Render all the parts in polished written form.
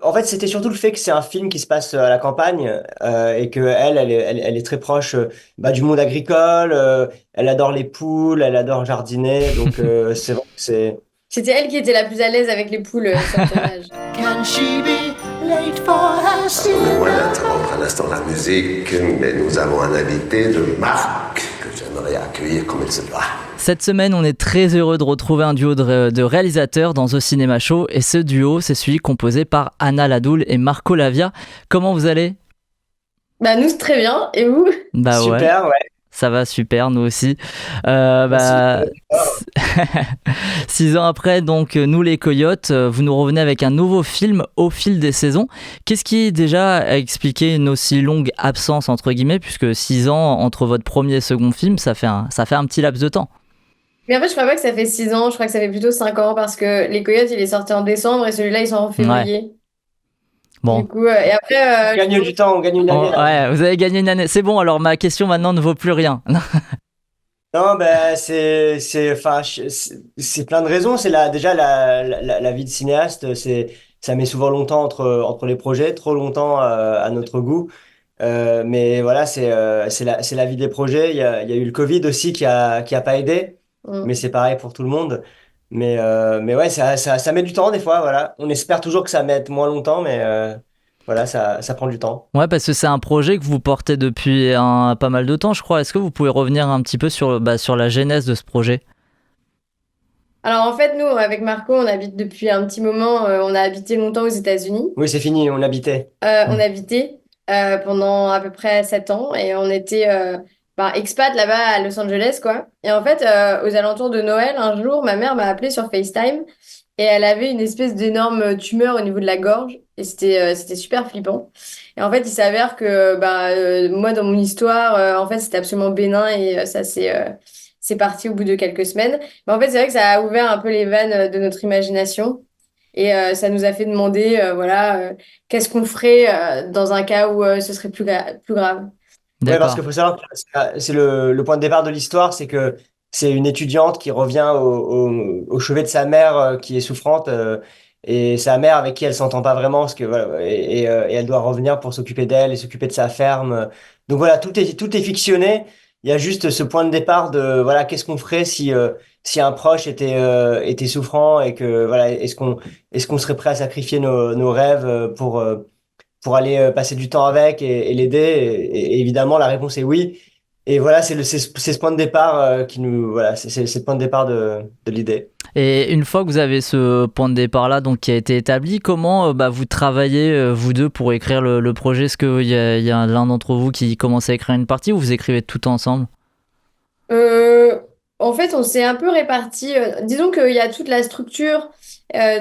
en fait, c'était surtout le fait que c'est un film qui se passe à la campagne et que elle est très proche du monde agricole. Elle adore les poules, elle adore jardiner. Donc, c'est vrai que c'est. C'était elle qui était la plus à l'aise avec les poules sur le tournage. Can she be late for her Pardonnez-moi d'interrompre un instant la musique, mais nous avons un invité de marque que j'aimerais accueillir comme il se doit. Cette semaine, on est très heureux de retrouver un duo de réalisateurs dans The Cinema Show. Et ce duo, c'est celui composé par Anna Ladoul et Marco Lavia. Comment vous allez ? Bah nous c'est très bien, et vous? Bah ouais, Super, ouais. ça va super, nous aussi. Merci. Bah, 6 ans après, donc, nous les Coyotes, vous nous revenez avec un nouveau film au fil des saisons. Qu'est-ce qui déjà a expliqué une aussi longue absence, entre guillemets, puisque 6 ans entre votre premier et second film, ça fait un petit laps de temps. Mais en fait, je crois pas que ça fait 6 ans, je crois que ça fait plutôt 5 ans parce que Les Coyotes, il est sorti en décembre et celui-là, il sort en Ouais, février. bon. Du coup, et après, On gagne du temps, on gagne une année Oh, là. ouais, vous avez gagné une année. C'est bon, alors ma question maintenant ne vaut plus rien. Non, ben enfin, c'est plein de raisons. C'est déjà la vie de cinéaste. Ça met souvent longtemps entre les projets, trop longtemps à notre goût. Mais voilà, c'est la vie des projets. Il y a eu le Covid aussi qui a pas aidé, mais c'est pareil pour tout le monde. Mais ouais, ça met du temps des fois. Voilà, on espère toujours que ça mette moins longtemps, mais voilà, ça prend du temps. Ouais, parce que c'est un projet que vous portez depuis pas mal de temps, je crois. Est-ce que vous pouvez revenir un petit peu sur la genèse de ce projet ? alors en fait, nous, avec Marco, on habite depuis un petit moment, on a habité longtemps aux États-Unis. Oui, c'est fini, on habitait. Hmm. On habitait pendant à peu près 7 ans et on était expat là-bas à Los Angeles, quoi. Et en fait, aux alentours de Noël, un jour, ma mère m'a appelé sur FaceTime et elle avait une espèce d'énorme tumeur au niveau de la gorge et c'était super flippant. Et en fait, il s'avère que moi, dans mon histoire, en fait, c'était absolument bénin et c'est parti au bout de quelques semaines. Mais en fait, c'est vrai que ça a ouvert un peu les vannes de notre imagination. Et ça nous a fait demander, qu'est-ce qu'on ferait dans un cas où ce serait plus grave. Oui, parce D'accord. qu'il faut savoir que c'est le point de départ de l'histoire, c'est que c'est une étudiante qui revient au chevet de sa mère qui est souffrante et sa mère avec qui elle s'entend pas vraiment parce que voilà, et elle doit revenir pour s'occuper d'elle et s'occuper de sa ferme. Donc voilà, tout est fictionné. Il y a juste ce point de départ de voilà, qu'est-ce qu'on ferait si un proche était souffrant et que voilà, est-ce qu'on serait prêt à sacrifier nos rêves pour aller passer du temps avec et l'aider. Et évidemment, la réponse est oui. Et voilà, c'est ce point de départ qui nous, voilà, c'est le point de départ de l'idée. Et une fois que vous avez ce point de départ-là donc, qui a été établi, comment vous travaillez, vous deux, pour écrire le projet ? Est-ce qu'il y a l'un d'entre vous qui commence à écrire une partie ou vous écrivez tout ensemble ? Euh, En fait, on s'est un peu répartis. Disons qu'il y a toute la structure,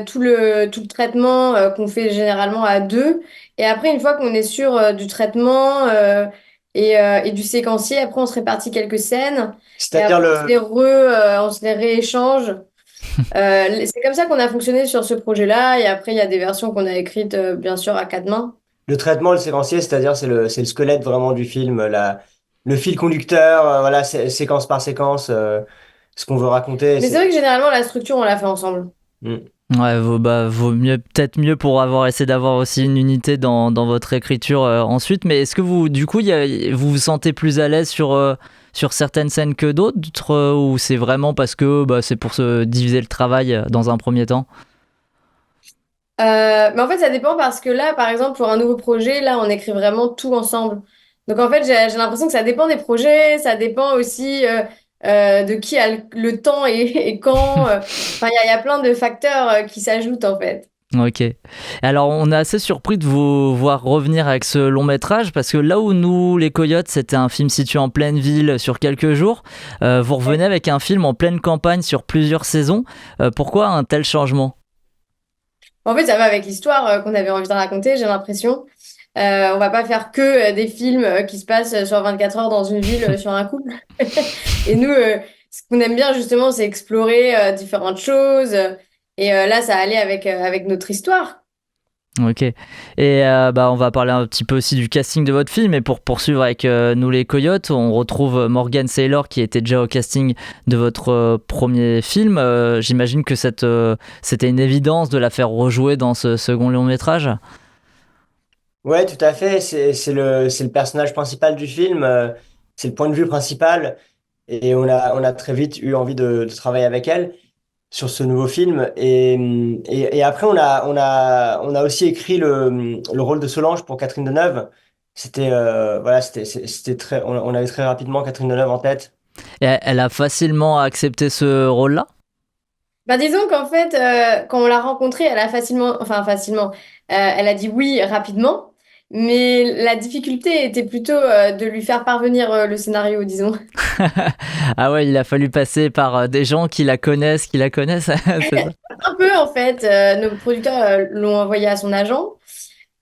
tout le traitement qu'on fait généralement à deux. Et après, une fois qu'on est sûr du traitement et du séquencier, après, on se répartit quelques scènes. Et C'est-à-dire après, le, on se les rééchange. C'est comme ça qu'on a fonctionné sur ce projet-là. Et après, il y a des versions qu'on a écrites, bien sûr, à quatre mains. le traitement, le séquencier, c'est-à-dire c'est le squelette vraiment du film, le fil conducteur, voilà, séquence par séquence, ce qu'on veut raconter. Mais c'est vrai que généralement, la structure, on l'a fait ensemble. Mm. Ouais, vaut mieux, peut-être mieux pour avoir essayé d'avoir aussi une unité dans votre écriture ensuite. Mais est-ce que vous, du coup, vous vous sentez plus à l'aise sur certaines scènes que d'autres ou c'est vraiment parce que c'est pour se diviser le travail dans un premier temps ? Mais en fait, ça dépend parce que là, par exemple, pour un nouveau projet, là, on écrit vraiment tout ensemble. Donc, en fait, j'ai l'impression que ça dépend des projets, ça dépend aussi de qui a le temps et quand. Enfin, il y a plein de facteurs qui s'ajoutent, en fait. Ok. Alors, on est assez surpris de vous voir revenir avec ce long métrage parce que là où nous, les Coyotes, c'était un film situé en pleine ville sur quelques jours, vous revenez avec un film en pleine campagne sur plusieurs saisons. Pourquoi un tel changement ? En fait, ça va avec l'histoire qu'on avait envie de raconter, j'ai l'impression. On va pas faire que des films qui se passent sur 24 heures dans une ville sur un couple. Et nous, ce qu'on aime bien justement, c'est explorer différentes choses. Et là, ça allait avec notre histoire. Ok. Et on va parler un petit peu aussi du casting de votre film. Et pour poursuivre avec Nous les Coyotes, on retrouve Morgan Saylor qui était déjà au casting de votre premier film. J'imagine que c'était une évidence de la faire rejouer dans ce second long métrage. Ouais, tout à fait. C'est le personnage principal du film. C'est le point de vue principal. Et on a très vite eu envie de travailler avec elle sur ce nouveau film. Et après, on a aussi écrit le rôle de Solange pour Catherine Deneuve. C'était très, on avait très rapidement Catherine Deneuve en tête. Et elle a facilement accepté ce rôle-là. Bah, disons qu'en fait, quand on l'a rencontrée, elle a facilement, elle a dit oui rapidement, mais la difficulté était plutôt de lui faire parvenir le scénario, disons. Ah ouais, il a fallu passer par des gens qui la connaissent, c'est ça. Un peu en fait, nos producteurs l'ont envoyé à son agent,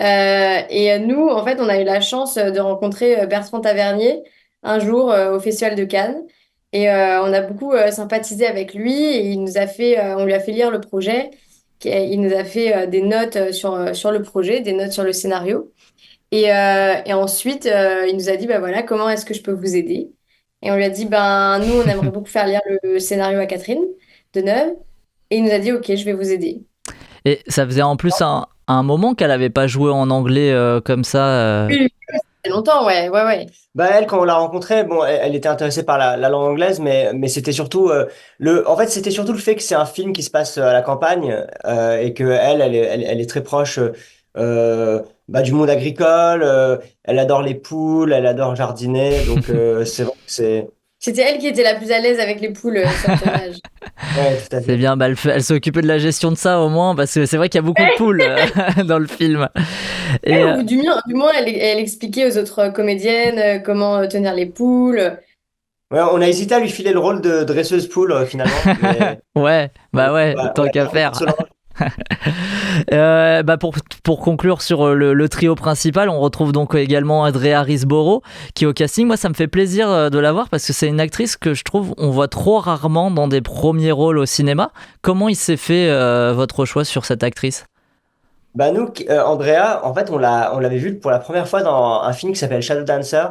et nous, en fait, on a eu la chance de rencontrer Bertrand Tavernier un jour au Festival de Cannes. Et on a beaucoup sympathisé avec lui et on lui a fait lire le projet. Il nous a fait des notes sur le projet, des notes sur le scénario. Et ensuite, il nous a dit, bah voilà, comment est-ce que je peux vous aider? Et on lui a dit, ben nous, on aimerait beaucoup faire lire le scénario à Catherine Deneuve. Et il nous a dit, ok, je vais vous aider. Et ça faisait en plus un moment qu'elle n'avait pas joué en anglais comme ça. Oui, ça fait longtemps, ouais, ouais, ouais. Bah elle, quand on l'a rencontrée, bon, elle était intéressée par la langue anglaise, mais c'était surtout en fait, c'était surtout le fait que c'est un film qui se passe à la campagne et que elle est très proche du monde agricole. Elle adore les poules, elle adore jardiner, donc c'est vrai que c'est C'était elle qui était la plus à l'aise avec les poules sur le tournage. ouais, tout à C'est fait. bien, elle s'est occupée de la gestion de ça au moins, parce que c'est vrai qu'il y a beaucoup de poules dans le film. Et, Ouais, ou du moins, elle expliquait aux autres comédiennes comment tenir les poules. Ouais, on a hésité à lui filer le rôle de dresseuse poule finalement, mais ouais, bah ouais, on tant a qu'à gardé faire. pour Solange. Pour conclure sur le trio principal, on retrouve donc également Andrea Riseborough qui est au casting. Moi, ça me fait plaisir de la voir parce que c'est une actrice que je trouve on voit trop rarement dans des premiers rôles au cinéma. Comment il s'est fait votre choix sur cette actrice? Bah nous, Andrea, en fait, on l'avait vue pour la première fois dans un film qui s'appelle Shadow Dancer,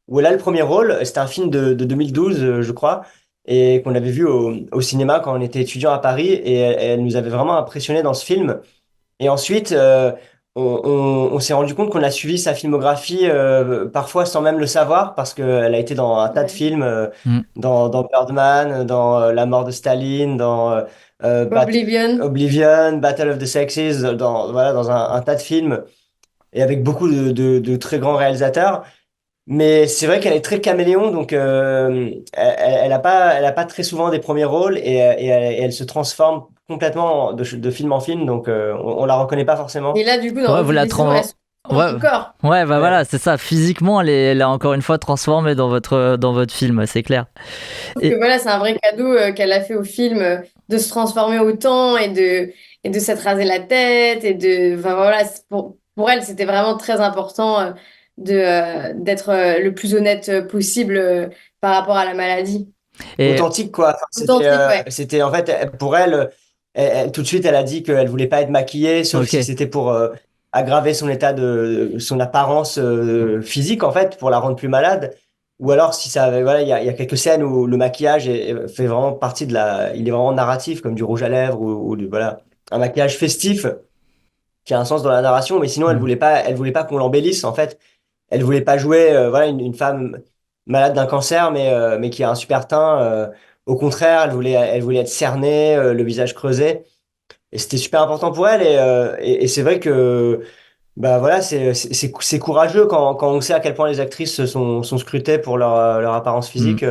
où elle a le premier rôle. C'était un film de 2012, je crois, et qu'on avait vu au cinéma quand on était étudiant à Paris, et elle nous avait vraiment impressionné dans ce film. Et ensuite, on s'est rendu compte qu'on a suivi sa filmographie parfois sans même le savoir, parce qu'elle a été dans un tas de Ouais. films, Mm. dans Birdman, dans La mort de Staline, dans Oblivion. Oblivion, Battle of the Sexes, dans un tas de films, et avec beaucoup de très grands réalisateurs. Mais c'est vrai qu'elle est très caméléon, donc elle a pas très souvent des premiers rôles, et elle se transforme complètement de film en film, donc on la reconnaît pas Et forcément. là, du coup, Ouais, au vous fil la des saisons, elle se change ouais, encore. ouais, bah Ouais. voilà, c'est ça. Physiquement, elle a encore une fois transformé dans votre film, c'est clair. Donc Et voilà, c'est un vrai cadeau qu'elle a fait au film de se transformer autant et de s'être rasé la tête enfin voilà, pour elle, c'était vraiment très important d'être le plus honnête possible par rapport à la maladie. et Authentique, quoi. Enfin, Authentique, ouais. c'était en fait, pour elle, tout de suite, elle a dit qu'elle voulait pas être maquillée, sauf si ok. c'était pour aggraver son apparence physique, en fait, pour la rendre plus malade. Ou alors, si ça avait, voilà, il y a quelques scènes où le maquillage fait vraiment partie il est vraiment narratif, comme du rouge à lèvres voilà, un maquillage festif qui a un sens dans la narration, mais sinon, Mm. elle voulait pas qu'on l'embellisse, en fait. Elle voulait pas jouer voilà une femme malade d'un cancer mais qui a un super teint au contraire, elle voulait être cernée, le visage creusé, et c'était super important pour elle, et c'est vrai que bah voilà, c'est courageux quand on sait à quel point les actrices sont scrutées pour leur apparence Mm. physique,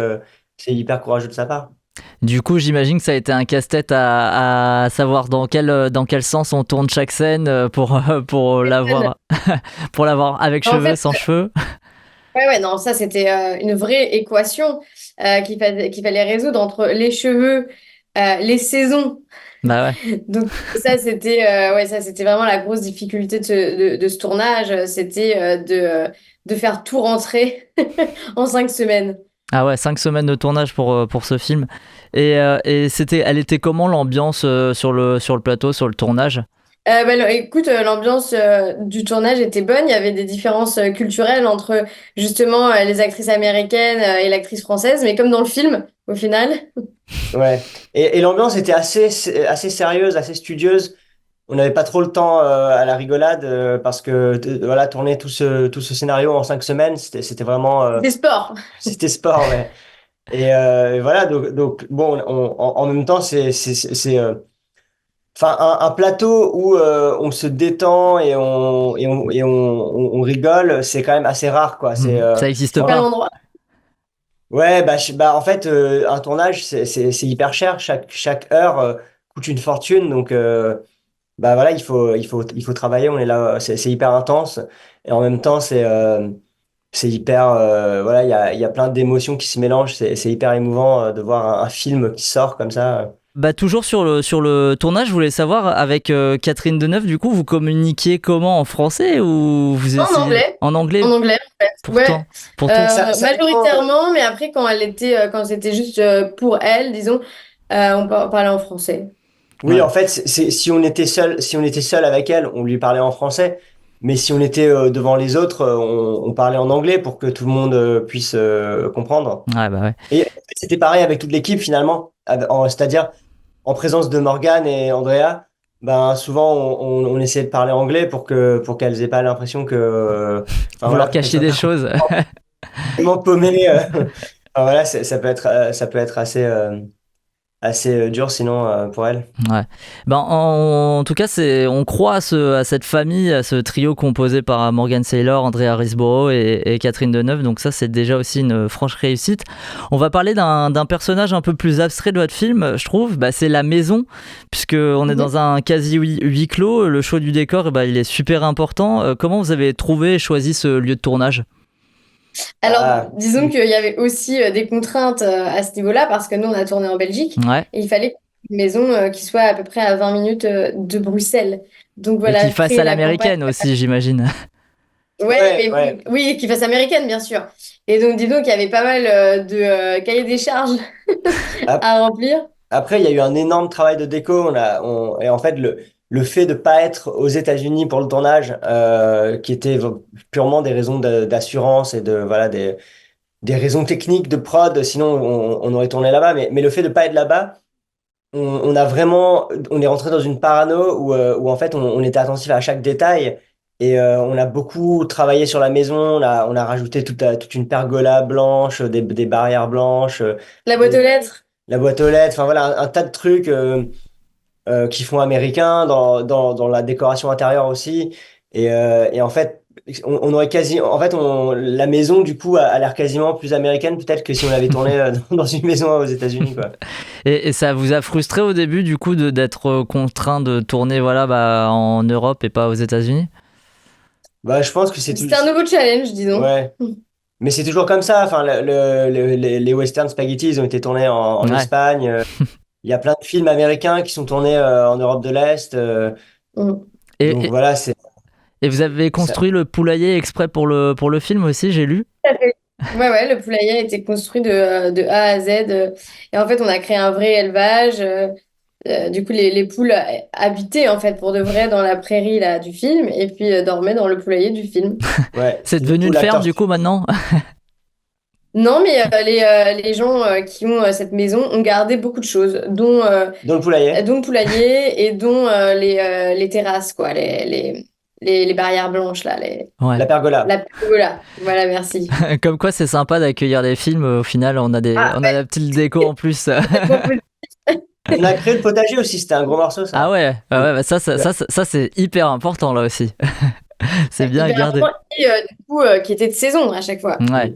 c'est hyper courageux de sa part. Du coup, j'imagine que ça a été un casse-tête à savoir dans quel sens on tourne chaque scène pour l'avoir pour l'avoir avec En cheveux, fait, sans cheveux. ouais, ouais, non, ça c'était une vraie équation qu'il fallait résoudre entre les cheveux, les saisons. Bah ouais. Donc ça c'était vraiment la grosse difficulté de ce tournage, c'était de faire tout rentrer en 5 semaines. Ah ouais, 5 semaines de tournage pour ce film. Et elle était comment l'ambiance sur le plateau, sur le tournage? Écoute, l'ambiance du tournage était bonne. Il y avait des différences culturelles entre justement les actrices américaines et l'actrice française, mais comme dans le film, au final. Ouais. Et l'ambiance était assez sérieuse, assez studieuse. On n'avait pas trop le temps à la rigolade parce que voilà, tourner tout ce scénario en 5 semaines, c'était vraiment Des sports. c'était sport, ouais. Et voilà, donc bon, en même temps, enfin un plateau où on se détend et on rigole, c'est quand même assez rare, quoi. Ça existe Pas pas. l'endroit. Ouais, en fait, un tournage, c'est hyper cher. Chaque heure coûte une fortune. Donc, bah voilà, il faut travailler. On est là, c'est hyper intense. Et en même temps, c'est hyper. Voilà, il y a plein d'émotions qui se mélangent. C'est hyper émouvant de voir un film qui sort comme ça. Bah, toujours sur le tournage, je voulais savoir, avec Catherine Deneuve, du coup, vous communiquiez comment, en français ou vous En essayez anglais. en anglais? En anglais, en fait. Ouais. Pourtant, pourtant. Ça dépend. Majoritairement, mais après, quand c'était juste pour elle, disons, on parlait en français. Oui, Ouais. en fait, si on était seul avec elle, on lui parlait en français. Mais si on était devant les autres, on parlait en anglais pour que tout le monde puisse comprendre. Ouais, bah ouais. Et c'était pareil avec toute l'équipe finalement, c'est-à-dire en présence de Morgane et Andrea, ben souvent on essayait de parler anglais pour qu'elles aient pas l'impression enfin Vous voilà, leur qu'elles cachiez soient des choses. vraiment paumées. Enfin, voilà, ça peut être assez dur sinon pour elles. Ouais. Ben, en tout cas, on croit à cette famille, à ce trio composé par Morgan Saylor, Andrea Riseborough et Catherine Deneuve. Donc ça, c'est déjà aussi une franche réussite. On va parler d'un personnage un peu plus abstrait de votre film, je trouve. Bah, c'est la maison, puisque on est dans un quasi huis clos. Le choix du décor, bah, il est super important. Comment vous avez trouvé et choisi ce lieu de tournage? Alors, Ah, disons qu'il y avait aussi des contraintes à ce niveau-là, parce que nous, on a tourné en Belgique, Ouais. et il fallait une maison qui soit à peu près à 20 minutes de Bruxelles. Donc Et voilà, qu'il fasse créer à la campagne. l'américaine aussi, j'imagine. Ouais, ouais, mais ouais. oui, qui fasse américaine, bien sûr. Et donc, dis donc, il y avait pas mal de cahiers des charges Ap- à remplir. Après, il y a eu un énorme travail de déco. Et en fait, le fait de pas être aux États-Unis pour le tournage, qui était purement des raisons d'assurance et voilà, des raisons techniques de prod, sinon on aurait tourné là-bas. Mais le fait de pas être là-bas, on est rentré dans une parano où en fait on était attentif à chaque détail et on a beaucoup travaillé sur la maison. On a rajouté toute une pergola blanche, des barrières blanches, La boîte aux des- lettres. la boîte aux lettres. Enfin voilà, un tas de trucs qui font américain dans la décoration intérieure aussi. Et en fait, on aurait en fait, la maison du coup a l'air quasiment plus américaine peut-être que si on l'avait tournée dans une maison aux États-Unis, quoi. Et ça vous a frustré au début, du coup, d'être contraint de tourner, voilà, bah, en Europe et pas aux États-Unis? Bah, je pense que c'est tout. C'était un nouveau challenge, disons. Ouais. Mais c'est toujours comme ça. Enfin, les western spaghetti, ils ont été tournés en Ouais. Espagne. Il y a plein de films américains qui sont tournés en Europe de l'Est. Mm. Et, Donc et, voilà, et vous avez construit le poulailler exprès pour le film aussi, j'ai lu. Ouais, ouais, le poulailler a été construit de A à Z. Et en fait, on a créé un vrai élevage. Du coup, les poules habitaient en fait pour de vrai dans la prairie là, du film et puis dormaient dans le poulailler du film. ouais. C'est Du devenu coup, une ferme, l'acteur du coup, maintenant. Non, mais les gens qui ont cette maison ont gardé beaucoup de choses, dans le poulailler, dont le poulailler et dont les terrasses, quoi, les barrières blanches, là, Ouais. la pergola. la pergola. Voilà, merci. Comme quoi, c'est sympa d'accueillir des films. Au final, Ah, on a la petite déco en plus. On a créé le potager aussi. C'était un gros morceau, Ah ça. ouais, bah ça, c'est hyper important là aussi. C'est bien hyper gardé. important et du coup, qui était de saison à chaque fois. Ouais.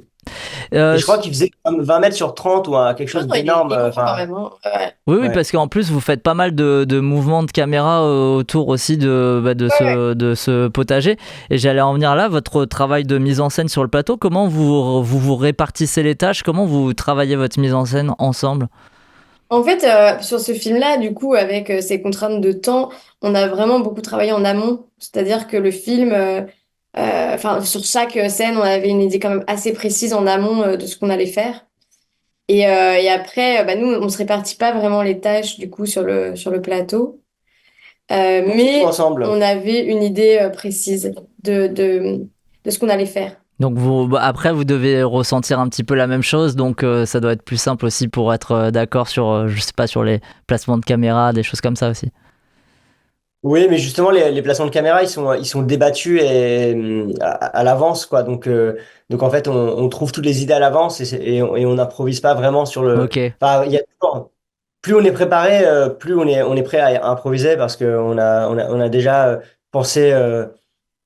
Et je crois qu'il faisait comme 20 mètres sur 30 ou quelque chose Non, il d'énorme. est gros quand Enfin, même, hein. Ouais. Oui, oui, ouais. parce qu'en plus, vous faites pas mal de mouvements de caméra autour aussi de ce potager. Et j'allais en venir là, votre travail de mise en scène sur le plateau, comment vous répartissez les tâches? Comment vous travaillez votre mise en scène ensemble? En fait, sur ce film-là, du coup, avec ces contraintes de temps, on a vraiment beaucoup travaillé en amont. C'est-à-dire que le film, enfin, sur chaque scène, on avait une idée quand même assez précise en amont de ce qu'on allait faire. Et après, bah, nous, on se répartit pas vraiment les tâches, du coup, sur le plateau. Mais ensemble. on avait une idée précise de ce qu'on allait faire. Donc après, vous devez ressentir un petit peu la même chose, donc ça doit être plus simple aussi pour être d'accord sur, je sais pas, sur les placements de caméra, des choses comme ça aussi. Oui, mais justement, les placements de caméra, ils sont débattus à l'avance, quoi. Donc en fait, on trouve toutes les idées à l'avance et on n'improvise pas vraiment sur le. Ok. Enfin, il y a toujours. Plus on est préparé, plus on est prêt à improviser parce on a déjà pensé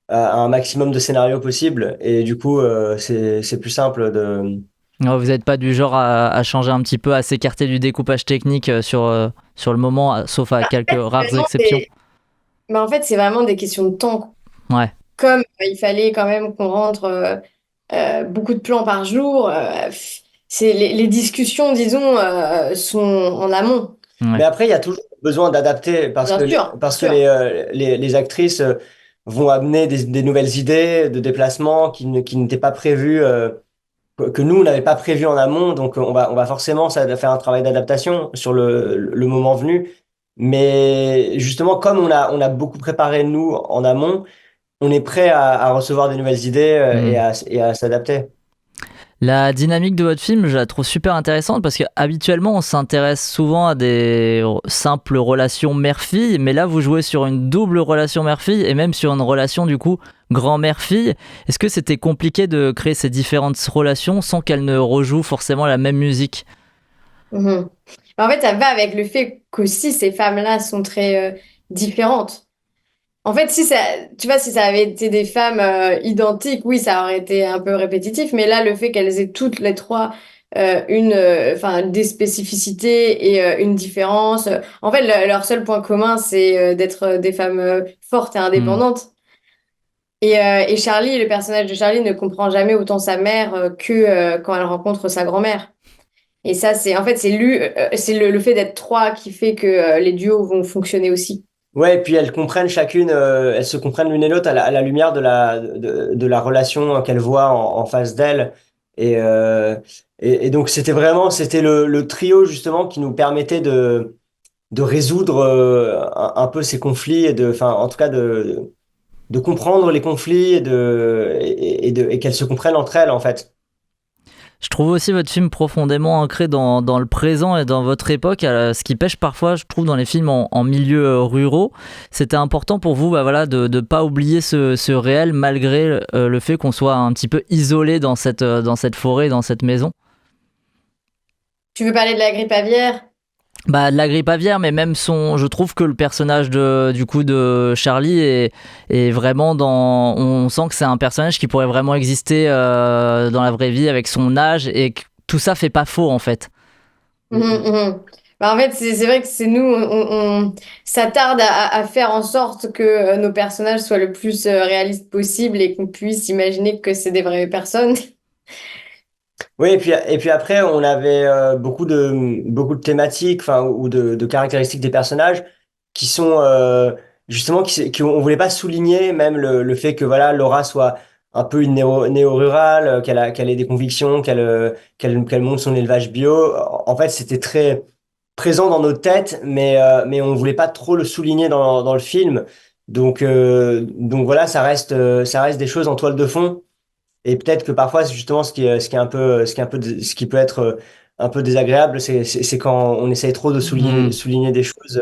à un maximum de scénarios possibles et du coup, c'est plus simple de. Ouais, vous n'êtes pas du genre à changer un petit peu, à s'écarter du découpage technique sur le moment, sauf à quelques rares Vraiment exceptions. Mais en fait, c'est vraiment des questions de temps. Ouais. Comme il fallait quand même qu'on rentre beaucoup de plans par jour, c'est les discussions, disons, sont en amont. Mais Ouais. après, il y a toujours besoin d'adapter Bien sûr, bien parce que sûr. les actrices vont amener des nouvelles idées de déplacement qui n'étaient pas prévues, que nous, on n'avait pas prévu en amont. Donc, on va forcément faire un travail d'adaptation sur le moment venu. Mais justement, comme on a beaucoup préparé, nous, en amont, on est prêt à recevoir des nouvelles idées Hmm. et à s'adapter. La dynamique de votre film, je la trouve super intéressante parce que habituellement on s'intéresse souvent à des simples relations mère-fille, mais là vous jouez sur une double relation mère-fille et même sur une relation du coup grand-mère-fille. Est-ce que c'était compliqué de créer ces différentes relations sans qu'elles ne rejouent forcément la même musique? Mhm. En fait, ça va avec le fait qu'aussi ces femmes-là sont très différentes. En fait, si ça, tu vois, si ça avait été des femmes identiques, oui, ça aurait été un peu répétitif. Mais là, le fait qu'elles aient toutes les trois enfin, des spécificités et une différence. En fait, leur seul point commun, c'est d'être des femmes fortes et Hmm. indépendantes. Et Charlie, le personnage de Charlie, ne comprend jamais autant sa mère que quand elle rencontre sa grand-mère. Et ça, c'est en fait, c'est le fait d'être trois qui fait que les duos vont fonctionner aussi. Ouais, et puis elles comprennent chacune, elles se comprennent l'une et l'autre à la lumière de la relation qu'elles voient en face d'elles. Et, euh, et donc c'était le trio justement qui nous permettait de résoudre un peu ces conflits et enfin, en tout cas de comprendre les conflits et qu'elles se comprennent entre elles en fait. Je trouve aussi votre film profondément ancré dans le présent et dans votre époque, ce qui pêche parfois, je trouve, dans les films en milieu ruraux. C'était important pour vous voilà, de ne pas oublier ce réel malgré le fait qu'on soit un petit peu isolé dans cette forêt, dans cette maison. Tu veux parler de la grippe aviaire? Bah, de la grippe aviaire, mais même je trouve que le personnage du coup de Charlie est vraiment on sent que c'est un personnage qui pourrait vraiment exister dans la vraie vie avec son âge et que tout ça fait pas faux en fait. Mhm, mhm. Bah, en fait, c'est vrai que c'est nous, on s'attarde à faire en sorte que nos personnages soient le plus réalistes possible et qu'on puisse imaginer que c'est des vraies personnes. Oui, et puis après, on avait beaucoup de thématiques, enfin, ou de caractéristiques des personnages qui sont justement, on voulait pas souligner même le fait que voilà, Laura soit un peu une néo-rurale, qu'elle ait des convictions, qu'elle monte son élevage bio. En fait, c'était très présent dans nos têtes, mais on voulait pas trop le souligner dans le film. Donc voilà, ça reste des choses en toile de fond. Et peut-être que parfois, c'est justement ce qui peut être un peu désagréable, c'est quand on essaye trop de Mhm. souligner des choses.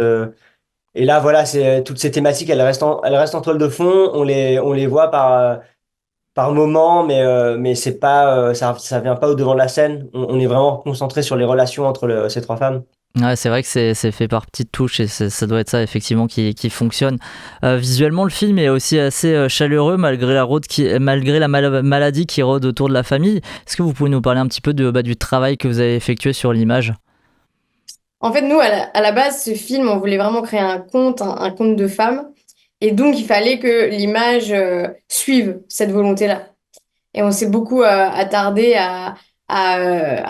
Et là, voilà, toutes ces thématiques, elles restent en toile de fond. On les voit par moment, mais c'est pas, ça vient pas au devant de la scène. On est vraiment concentré sur les relations entre ces trois femmes. Ouais, c'est vrai que c'est fait par petites touches et ça doit être ça effectivement qui fonctionne. Visuellement, le film est aussi assez chaleureux malgré malgré la maladie qui rôde autour de la famille. Est-ce que vous pouvez nous parler un petit peu du travail que vous avez effectué sur l'image? En fait, nous, à la base, ce film, on voulait vraiment créer un conte de femmes. Et donc, il fallait que l'image suive cette volonté-là. Et on s'est beaucoup attardé à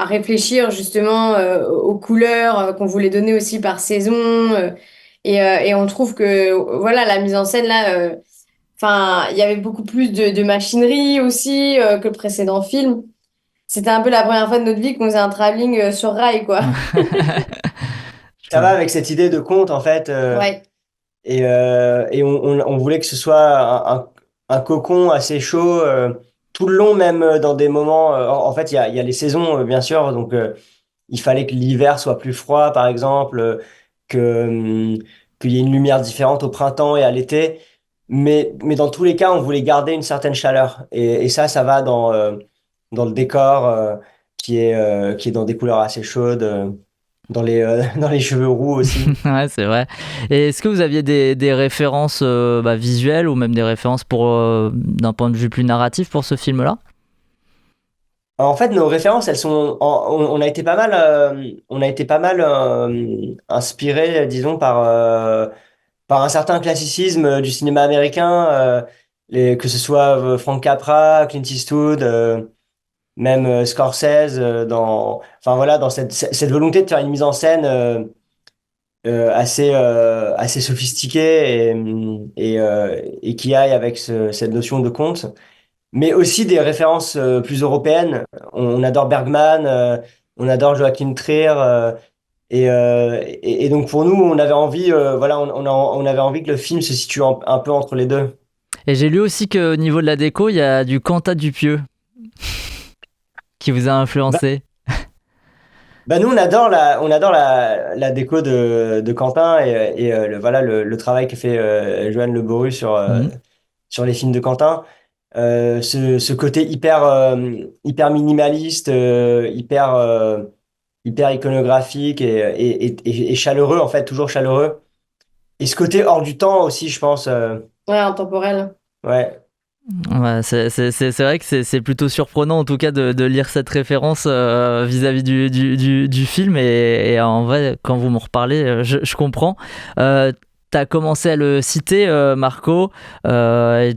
réfléchir justement aux couleurs qu'on voulait donner aussi par saison. Et on trouve que voilà, la mise en scène là, enfin, il y avait beaucoup plus de machinerie aussi que le précédent film. C'était un peu la première fois de notre vie qu'on faisait un travelling sur rail, quoi. Ça va avec cette idée de conte, en fait. Ouais. et on voulait que ce soit un cocon assez chaud tout le long, même dans des moments. En fait, il y a les saisons, bien sûr. Donc, il fallait que l'hiver soit plus froid, par exemple, que, qu'il y ait une lumière différente au printemps et à l'été. Mais dans tous les cas, on voulait garder une certaine chaleur. Et ça va dans le décor qui est dans des couleurs assez chaudes, dans les cheveux roux aussi. Ouais, c'est vrai. Et est-ce que vous aviez des références visuelles ou même des références d'un point de vue plus narratif pour ce film-là? En fait, nos références, elles sont, on a été pas mal inspiré, disons, par un certain classicisme du cinéma américain, que ce soit Frank Capra, Clint Eastwood, même Scorsese, enfin voilà, dans cette volonté de faire une mise en scène assez sophistiquée et qui aille avec cette notion de conte, mais aussi des références plus européennes. On adore Bergman, on adore Joachim Trier. Et donc pour nous, on avait envie, voilà, on avait envie que le film se situe un peu entre les deux. Et j'ai lu aussi qu'au niveau de la déco, il y a du Quentin Dupieux qui vous a Bah, influencé. nous, on adore la déco de Quentin et voilà, le travail que fait Joanne Le Boru Mhm. sur les films de Quentin. Ce côté hyper minimaliste, hyper iconographique et chaleureux, en fait, toujours chaleureux. Et ce côté hors du temps aussi, je pense. Ouais, intemporel. Ouais. Ouais, c'est vrai que c'est plutôt surprenant en tout cas de lire cette référence vis-à-vis du film et en vrai quand vous me reparlez je comprends. T'as commencé à le citer Marco et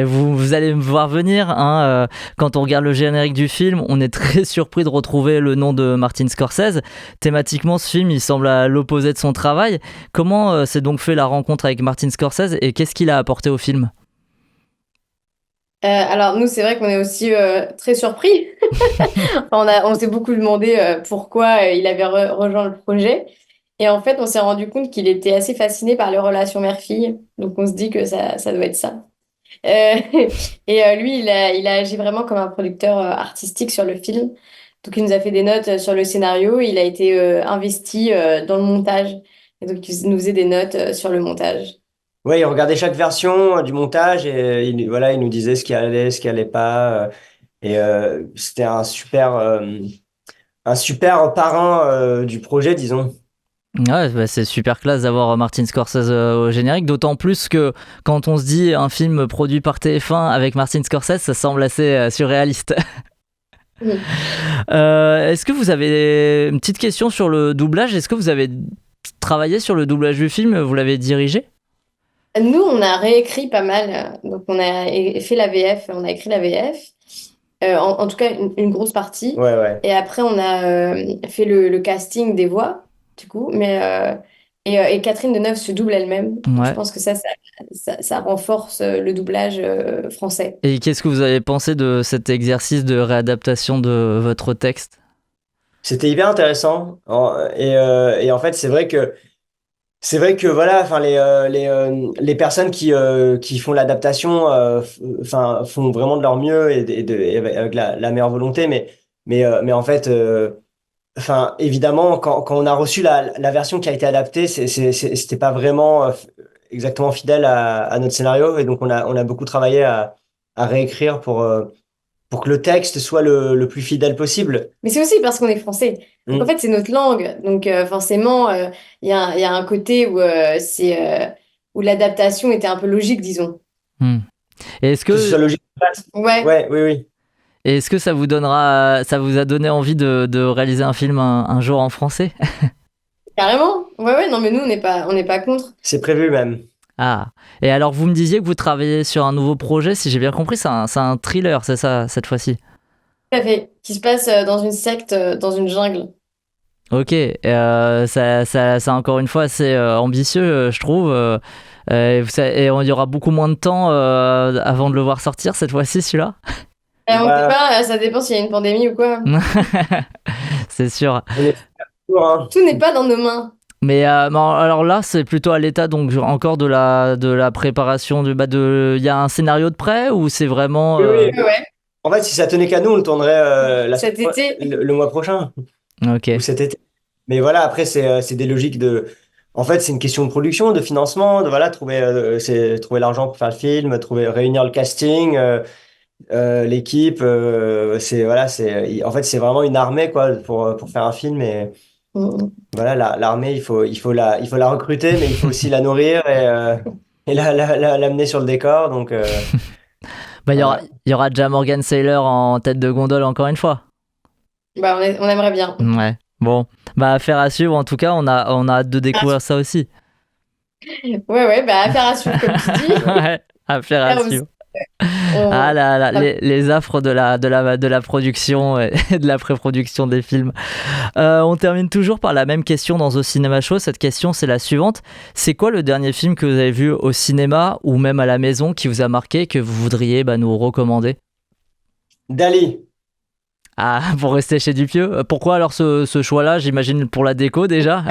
vous allez me voir venir hein, quand on regarde le générique du film on est très surpris de retrouver le nom de Martin Scorsese. Thématiquement ce film il semble à l'opposé de son travail. Comment s'est donc fait la rencontre avec Martin Scorsese et qu'est-ce qu'il a apporté au film? Alors nous, c'est vrai qu'on est aussi très surpris. On s'est beaucoup demandé pourquoi il avait rejoint le projet. Et en fait, on s'est rendu compte qu'il était assez fasciné par les relations mère-fille. Donc on se dit que ça doit être ça. Euh, et lui, il a agi vraiment comme un producteur artistique sur le film. Donc il nous a fait des notes sur le scénario. Il a été investi dans le montage. Et donc il nous faisait des notes sur le montage. Ouais, il regardait chaque version du montage et voilà, il nous disait ce qui allait pas. C'était un super parrain du projet, disons. Ouais, bah, c'est super classe d'avoir Martin Scorsese au générique, d'autant plus que quand on se dit un film produit par TF1 avec Martin Scorsese, ça semble assez surréaliste. Mhm. Est-ce que vous avez une petite question sur le doublage? Est-ce que vous avez travaillé sur le doublage du film? Vous l'avez dirigé? Nous, on a réécrit pas mal. Donc, on a fait la VF, on a écrit la VF, en tout cas une grosse partie. Ouais, ouais. Et après, on a fait le casting des voix, du coup. Et Catherine Deneuve se double elle-même. Donc, je Ouais. pense que ça renforce le doublage français. Et qu'est-ce que vous avez pensé de cet exercice de réadaptation de votre texte? C'était hyper intéressant. Et en fait, c'est vrai que voilà, enfin les personnes qui font l'adaptation, enfin font vraiment de leur mieux et avec la meilleure volonté, mais en fait, enfin évidemment quand on a reçu la version qui a été adaptée, c'était pas vraiment exactement fidèle à notre scénario et donc on a beaucoup travaillé à réécrire pour que le texte soit le plus fidèle possible. Mais c'est aussi parce qu'on est français. Donc, en Mm. fait, c'est notre langue. Donc, forcément, il y a un côté où l'adaptation était un peu logique, disons. Hmm. Et est-ce Que ce que soit logique. Ouais, Ouais, oui, oui. Et est-ce que ça vous a donné envie de réaliser un film un jour en français? carrément. Ouais, ouais, non, mais nous, on n'est pas contre. C'est prévu même. Ah. Et alors, vous me disiez que vous travaillez sur un nouveau projet, si j'ai bien compris, c'est un thriller, c'est ça, cette fois-ci? Tout à fait. Qui se passe dans une secte, dans une jungle. Ok, ça encore une fois assez ambitieux, je trouve. Et il y aura beaucoup moins de temps avant de le voir sortir cette fois-ci, celui-là. Et on ne sait Bah, pas, ça dépend s'il y a une pandémie ou quoi. C'est sûr. on est toujours, hein. Tout n'est pas dans nos mains. Mais alors là, c'est plutôt à l'état donc encore de la préparation il y a un scénario de prêt ou c'est vraiment Oui, oui. Ouais, En fait, si ça tenait qu'à nous, on le tournerait cet été. le mois prochain Ok. ou cet été. Mais voilà, après, c'est des logiques de. En fait, c'est une question de production, de financement, de voilà, trouver l'argent pour faire le film, réunir le casting, l'équipe. En fait, c'est vraiment une armée quoi pour faire un film. Et Mm. voilà, l'armée, il faut la recruter, mais il faut aussi la nourrir et l'amener sur le décor. Donc, Bah, voilà. il y aura déjà Morgan Saylor en tête de gondole encore une fois. Bah, on aimerait bien. Ouais. Bon, bah affaire à suivre. En tout cas, on a hâte de découvrir ça aussi. Ouais, bah, affaire à suivre, comme tu dis. Ouais, affaire à Faire aussi. suivre. Ah là là, les affres de la production et de la pré-production des films. On termine toujours par la même question dans The Cinema Show. Cette question, c'est la suivante. C'est quoi le dernier film que vous avez vu au cinéma ou même à la maison qui vous a marqué, que vous voudriez nous recommander? Dali. Ah, pour rester chez Dupieux. Pourquoi alors ce choix-là? J'imagine pour la déco déjà.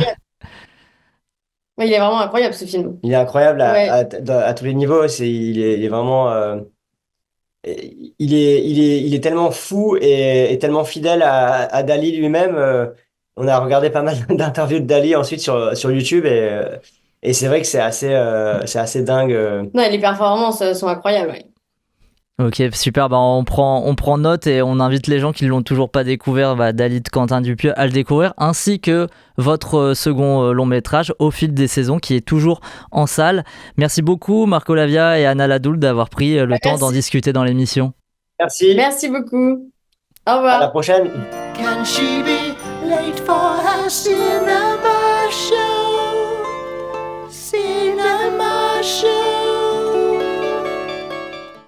Ouais, il est vraiment incroyable, ce film. Il est incroyable Ouais. à tous les niveaux. Il est vraiment. Il est tellement fou et tellement fidèle à Dali lui-même. On a regardé pas mal d'interviews de Dali ensuite sur YouTube et c'est vrai que c'est assez dingue. Non, les performances sont incroyables. Ouais. Ok, super. Bah, on prend note et on invite les gens qui ne l'ont toujours pas découvert, Dali de Quentin Dupieux, à le découvrir, ainsi que votre second long métrage, Au fil des saisons, qui est toujours en salle. Merci beaucoup, Marco Lavia et Anna Ladoul, d'avoir pris le temps d'en Merci. discuter dans l'émission. Merci. Merci beaucoup. Au À la revoir. prochaine. Can she be late for her cinema show? Cinema show.